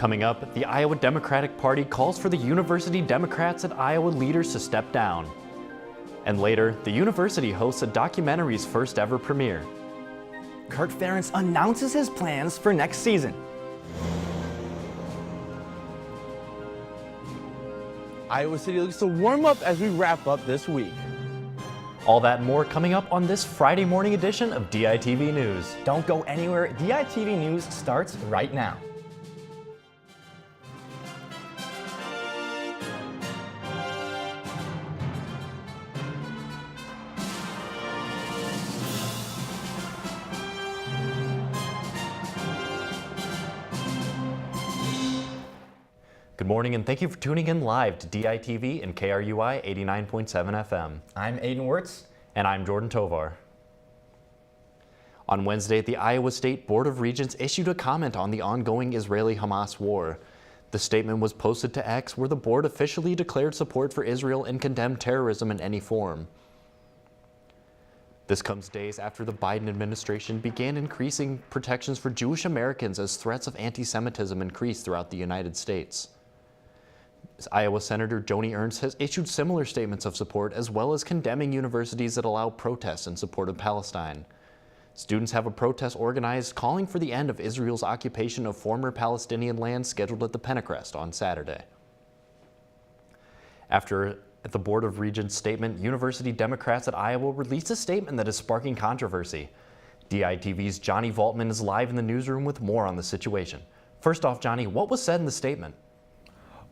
Coming up, the Iowa Democratic Party calls for the University Democrats and Iowa leaders to step down. And later, the university hosts a documentary's first ever premiere. Kirk Ferentz announces his plans for next season. Iowa City looks to warm up as we wrap up this week. All that and more coming up on this Friday morning edition of DITV News. Don't go anywhere. DITV News starts right now. Good morning and thank you for tuning in live to DITV and KRUI 89.7 FM. I'm Aiden Wirtz. And I'm Jordan Tovar. On Wednesday, the Iowa State Board of Regents issued a comment on the ongoing Israeli-Hamas war. The statement was posted to X, where the board officially declared support for Israel and condemned terrorism in any form. This comes days after the Biden administration began increasing protections for Jewish Americans as threats of anti-Semitism increased throughout the United States. Iowa Senator Joni Ernst has issued similar statements of support, as well as condemning universities that allow protests in support of Palestine. Students have a protest organized calling for the end of Israel's occupation of former Palestinian land scheduled at the Pentecrest on Saturday. After the Board of Regents statement, University Democrats at Iowa released a statement that is sparking controversy. DITV's Johnny Vaultman is live in the newsroom with more on the situation. First off, Johnny, what was said in the statement?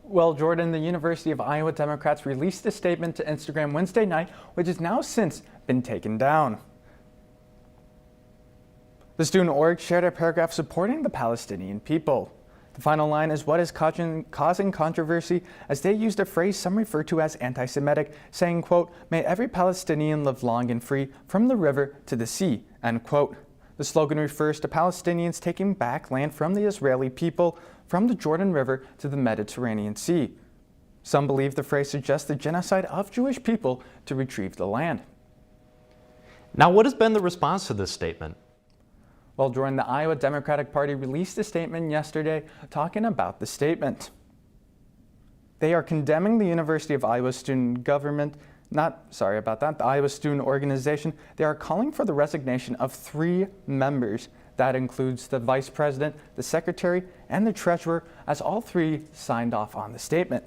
Well, Jordan, the University of Iowa Democrats released a statement to Instagram Wednesday night, which has now since been taken down. The student org shared a paragraph supporting the Palestinian people. The final line is what is causing controversy, as they used a phrase some refer to as anti-Semitic, saying, quote, "May every Palestinian live long and free from the river to the sea," end quote. The slogan refers to Palestinians taking back land from the Israeli people from the Jordan River to the Mediterranean Sea. Some believe the phrase suggests the genocide of Jewish people to retrieve the land. Now, what has been the response to this statement? Well, Jordan, the Iowa Democratic Party released a statement yesterday talking about the statement. They are condemning the University of Iowa student government, the Iowa Student Organization. They are calling for the resignation of 3 members. That includes the vice president, the secretary, and the treasurer, as all 3 signed off on the statement.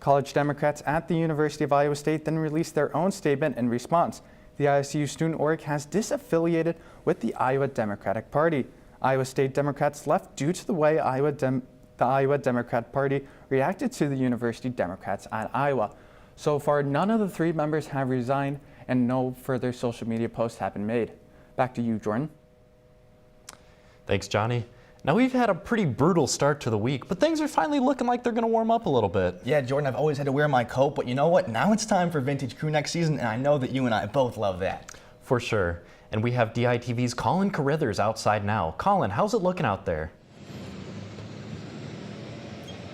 College Democrats at the University of Iowa State then released their own statement in response. The ISU student org has disaffiliated with the Iowa Democratic Party. Iowa State Democrats left due to the way the Iowa Democrat Party reacted to the University Democrats at Iowa. So far, none of the 3 members have resigned, and no further social media posts have been made. Back to you, Jordan. Thanks, Johnny. Now, we've had a pretty brutal start to the week, but things are finally looking like they're going to warm up a little bit. Yeah, Jordan, I've always had to wear my coat, but you know what? Now it's time for vintage crew next season, and I know that you and I both love that. For sure. And we have DITV's Colin Carithers outside now. Colin, how's it looking out there?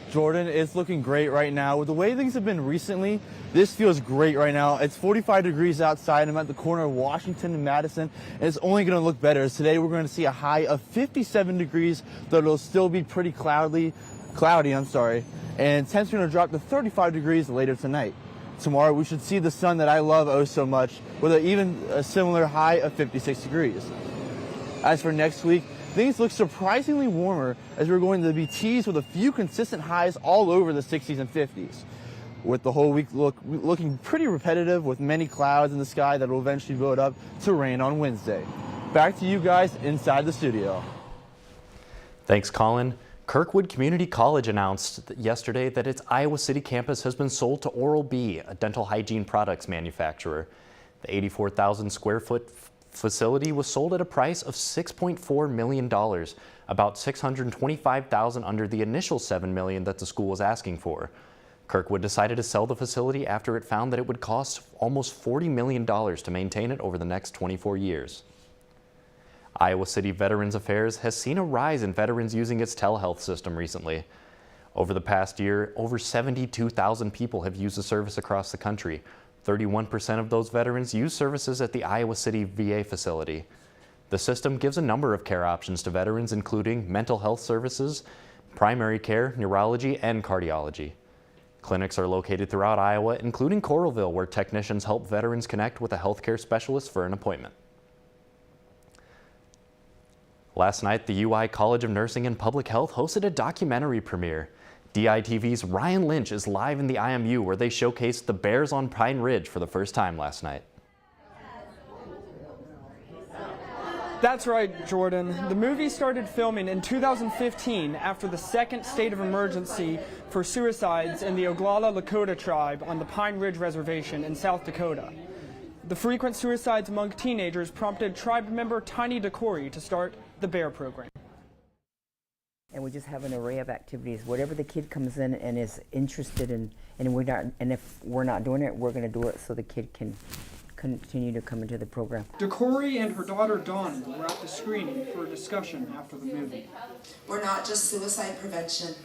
Jordan, it's looking great right now. With the way things have been recently, this feels great right now. It's 45 degrees outside. I'm at the corner of Washington and Madison, and it's only going to look better. Today we're going to see a high of 57 degrees, though it'll still be pretty cloudy, and temps are going to drop to 35 degrees later tonight. Tomorrow we should see the sun that I love oh so much, with even a similar high of 56 degrees. As for next week, things look surprisingly warmer, as we're going to be teased with a few consistent highs all over the 60s and 50s. With the whole week looking pretty repetitive, with many clouds in the sky that will eventually build up to rain on Wednesday. Back to you guys inside the studio. Thanks, Colin. Kirkwood Community College announced yesterday that its Iowa City campus has been sold to Oral-B, a dental hygiene products manufacturer. The 84,000 square foot facility was sold at a price of $6.4 million, about $625,000 under the initial $7 million that the school was asking for. Kirkwood decided to sell the facility after it found that it would cost almost $40 million to maintain it over the next 24 years. Iowa City Veterans Affairs has seen a rise in veterans using its telehealth system recently. Over the past year, over 72,000 people have used the service across the country. 31% of those veterans use services at the Iowa City VA facility. The system gives a number of care options to veterans, including mental health services, primary care, neurology, and cardiology. Clinics are located throughout Iowa, including Coralville, where technicians help veterans connect with a healthcare specialist for an appointment. Last night, the UI College of Nursing and Public Health hosted a documentary premiere. DITV's Ryan Lynch is live in the IMU, where they showcased the Bears on Pine Ridge for the first time last night. That's right, Jordan. The movie started filming in 2015 after the second state of emergency for suicides in the Oglala Lakota tribe on the Pine Ridge Reservation in South Dakota. The frequent suicides among teenagers prompted tribe member Tiny DeCory to start the Bear program. And we just have an array of activities. Whatever the kid comes in and is interested in, and if we're not doing it, we're going to do it so the kid can continue to come into the program. DeCory and her daughter Dawn were at the screening for a discussion after the movie. We're not just suicide prevention.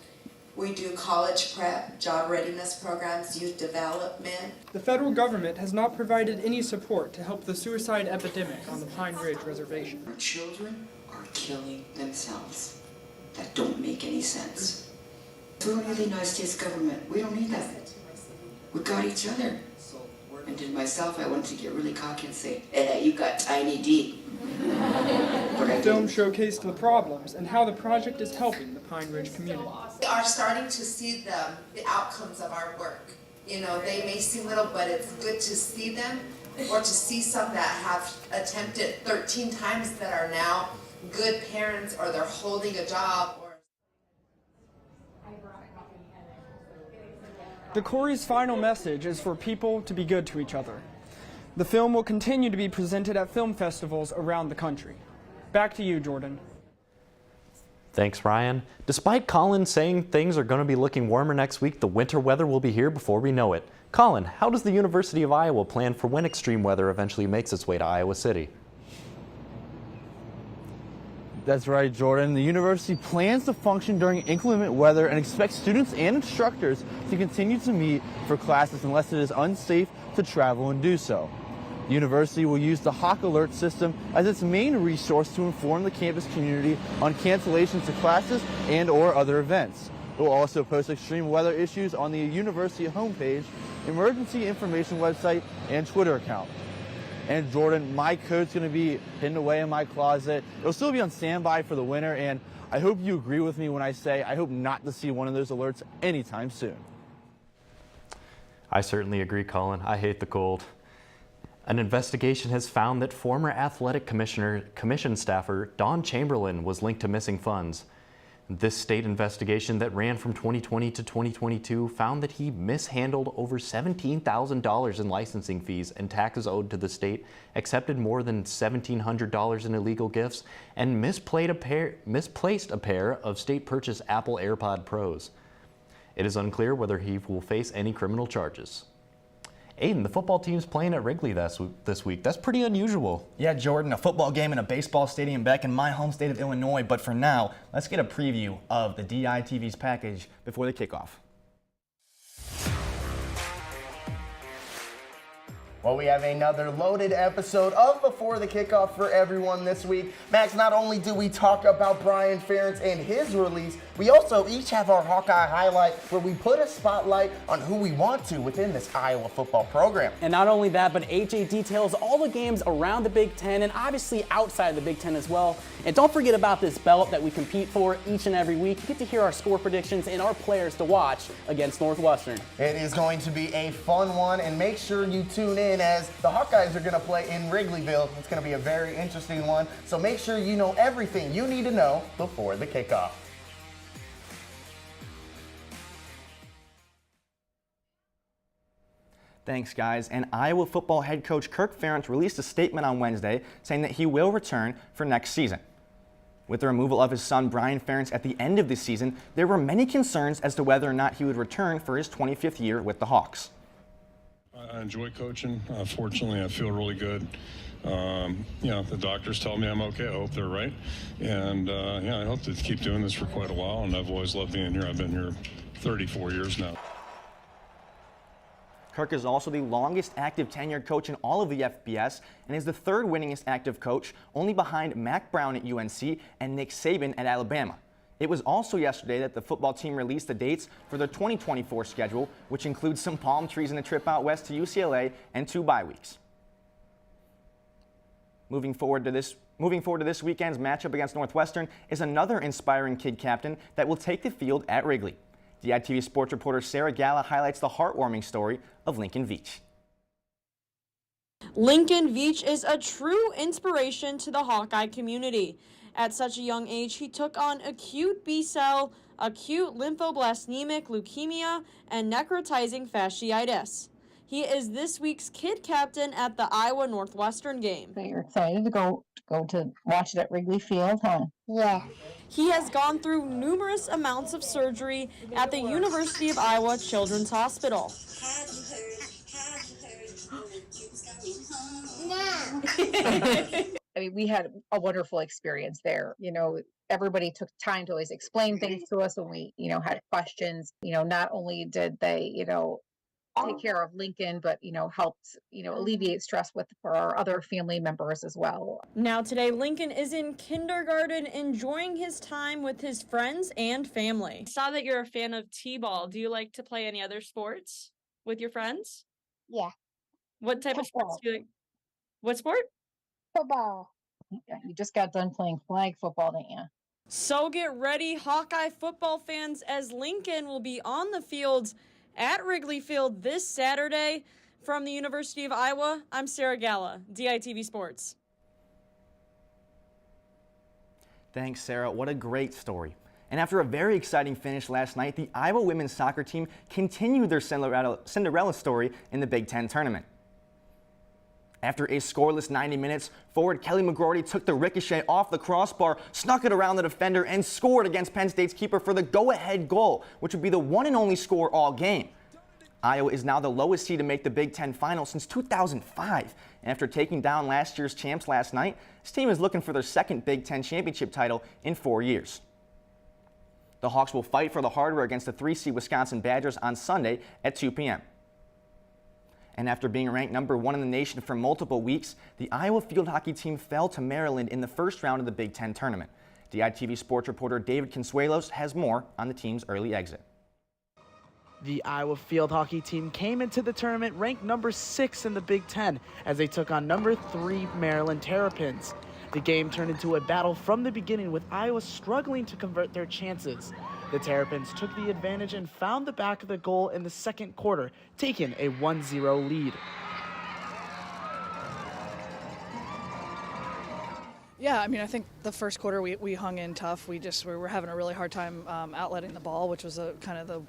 We do college prep, job readiness programs, youth development. The federal government has not provided any support to help the suicide epidemic on the Pine Ridge Reservation. Our children are killing themselves. That don't make any sense. We don't need the United States government. We don't need that. We got each other. And to myself, I wanted to get really cocky and say, "Hey, you got Tiny D." The film showcased the problems and how the project is helping the Pine Ridge community. We are starting to see the outcomes of our work. You know, they may seem little, but it's good to see them, or to see some that have attempted 13 times that are now good parents, or they're holding a job. DeCory's final message is for people to be good to each other. The film will continue to be presented at film festivals around the country. Back to you, Jordan. Thanks, Ryan. Despite Colin saying things are going to be looking warmer next week, the winter weather will be here before we know it. Colin, how does the University of Iowa plan for when extreme weather eventually makes its way to Iowa City? That's right, Jordan. The university plans to function during inclement weather and expects students and instructors to continue to meet for classes unless it is unsafe to travel and do so. The university will use the Hawk Alert system as its main resource to inform the campus community on cancellations of classes and/or other events. It will also post extreme weather issues on the university homepage, emergency information website, and Twitter account. And Jordan, my coat's going to be hidden away in my closet. It'll still be on standby for the winter, and I hope you agree with me when I say I hope not to see one of those alerts anytime soon. I certainly agree, Colin. I hate the cold. An investigation has found that former athletic commission staffer Don Chamberlain was linked to missing funds. This state investigation that ran from 2020 to 2022 found that he mishandled over $17,000 in licensing fees and taxes owed to the state, accepted more than $1,700 in illegal gifts, and misplaced a pair of state-purchased Apple AirPod Pros. It is unclear whether he will face any criminal charges. Aiden, the football team's playing at Wrigley this week. That's pretty unusual. Yeah, Jordan, a football game in a baseball stadium back in my home state of Illinois. But for now, let's get a preview of the DITV's package before the kickoff. Well, we have another loaded episode of Before the Kickoff for everyone this week. Max, not only do we talk about Brian Ferentz and his release, we also each have our Hawkeye highlight where we put a spotlight on who we want to within this Iowa football program. And not only that, but AJ details all the games around the Big Ten and obviously outside the Big Ten as well. And don't forget about this belt that we compete for each and every week. You get to hear our score predictions and our players to watch against Northwestern. It is going to be a fun one, and make sure you tune in as the Hawkeyes are going to play in Wrigleyville. It's going to be a very interesting one, so make sure you know everything you need to know before the kickoff. Thanks, guys. And Iowa football head coach Kirk Ferentz released a statement on Wednesday saying that he will return for next season. With the removal of his son Brian Ferentz at the end of the season, there were many concerns as to whether or not he would return for his 25th year with the Hawks. I enjoy coaching. Fortunately, I feel really good. The doctors tell me I'm okay. I hope they're right. And I hope to keep doing this for quite a while. And I've always loved being here. I've been here 34 years now. Kirk is also the longest active tenured coach in all of the FBS and is the third winningest active coach, only behind Mac Brown at UNC and Nick Saban at Alabama. It was also yesterday that the football team released the dates for their 2024 schedule, which includes some palm trees and a trip out west to UCLA and 2 bye weeks. Moving forward to this weekend's matchup against Northwestern is another inspiring kid captain that will take the field at Wrigley. DITV sports reporter Sarah Galla highlights the heartwarming story of Lincoln Veach. Lincoln Veach is a true inspiration to the Hawkeye community. At such a young age, he took on acute B-cell, acute lymphoblastic leukemia, and necrotizing fasciitis. He is this week's kid captain at the Iowa Northwestern game. So you're excited to go to watch it at Wrigley Field, huh? Yeah. He has gone through numerous amounts of surgery at the University of Iowa Children's Hospital. I mean, we had a wonderful experience there. You know, everybody took time to always explain things to us when we, had questions. Not only did they, take care of Lincoln, but, helped, alleviate stress for our other family members as well. Now today, Lincoln is in kindergarten, enjoying his time with his friends and family. I saw that you're a fan of t-ball. Do you like to play any other sports with your friends? Yeah. What type of sports do you like? What sport? Football. Yeah, you just got done playing flag football, didn't you? So get ready, Hawkeye football fans, as Lincoln will be on the field at Wrigley Field this Saturday. From the University of Iowa, I'm Sarah Galla, DITV Sports. Thanks, Sarah. What a great story. And after a very exciting finish last night, the Iowa women's soccer team continued their Cinderella story in the Big Ten tournament. After a scoreless 90 minutes, forward Kelly McGroarty took the ricochet off the crossbar, snuck it around the defender, and scored against Penn State's keeper for the go-ahead goal, which would be the one and only score all game. Iowa is now the lowest seed to make the Big Ten final since 2005. And after taking down last year's champs last night, this team is looking for their second Big Ten championship title in 4 years. The Hawks will fight for the hardware against the 3-seed Wisconsin Badgers on Sunday at 2 p.m. And after being ranked #1 in the nation for multiple weeks, the Iowa field hockey team fell to Maryland in the first round of the Big Ten tournament. DITV sports reporter David Consuelos has more on the team's early exit. The Iowa field hockey team came into the tournament ranked #6 in the Big Ten as they took on #3 Maryland Terrapins. The game turned into a battle from the beginning, with Iowa struggling to convert their chances. The Terrapins took the advantage and found the back of the goal in the second quarter, taking a 1-0 lead. Yeah, I mean, I think the first quarter we hung in tough. We were having a really hard time outletting the ball, which was kind of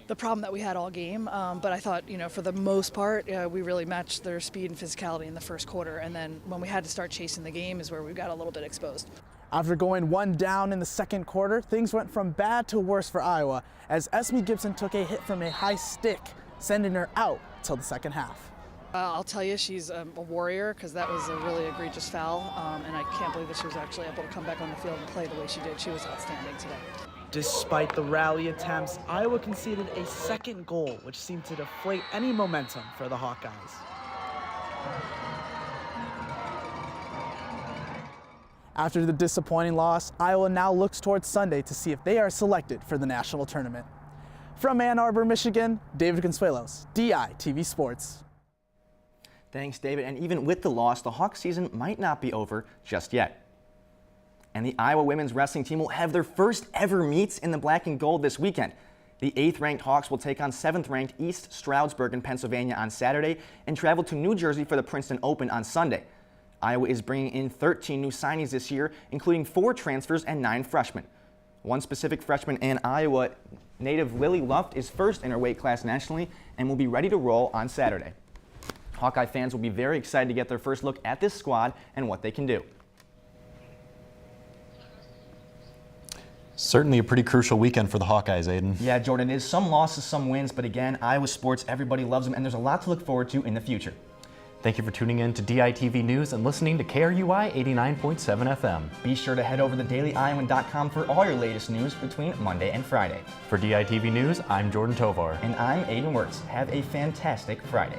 the problem that we had all game. But I thought, for the most part, we really matched their speed and physicality in the first quarter. And then when we had to start chasing the game is where we got a little bit exposed. After going one down in the second quarter, things went from bad to worse for Iowa as Esme Gibson took a hit from a high stick, sending her out till the second half. I'll tell you, she's a warrior, because that was a really egregious foul, and I can't believe that she was actually able to come back on the field and play the way she did. She was outstanding today. Despite the rally attempts, Iowa conceded a second goal, which seemed to deflate any momentum for the Hawkeyes. After the disappointing loss, Iowa now looks towards Sunday to see if they are selected for the national tournament. From Ann Arbor, Michigan, David Consuelos, DITV Sports. Thanks, David. And even with the loss, the Hawks season might not be over just yet. And the Iowa women's wrestling team will have their first ever meets in the black and gold this weekend. The 8th-ranked Hawks will take on 7th-ranked East Stroudsburg in Pennsylvania on Saturday and travel to New Jersey for the Princeton Open on Sunday. Iowa is bringing in 13 new signings this year, including 4 transfers and 9 freshmen. One specific freshman and Iowa native Lily Luft is first in her weight class nationally and will be ready to roll on Saturday. Hawkeye fans will be very excited to get their first look at this squad and what they can do. Certainly a pretty crucial weekend for the Hawkeyes, Aiden. Yeah, Jordan, it is some losses, some wins, but again, Iowa sports, everybody loves them, and there's a lot to look forward to in the future. Thank you for tuning in to DITV News and listening to KRUI 89.7 FM. Be sure to head over to dailyiowan.com for all your latest news between Monday and Friday. For DITV News, I'm Jordan Tovar. And I'm Aiden Wirtz. Have a fantastic Friday.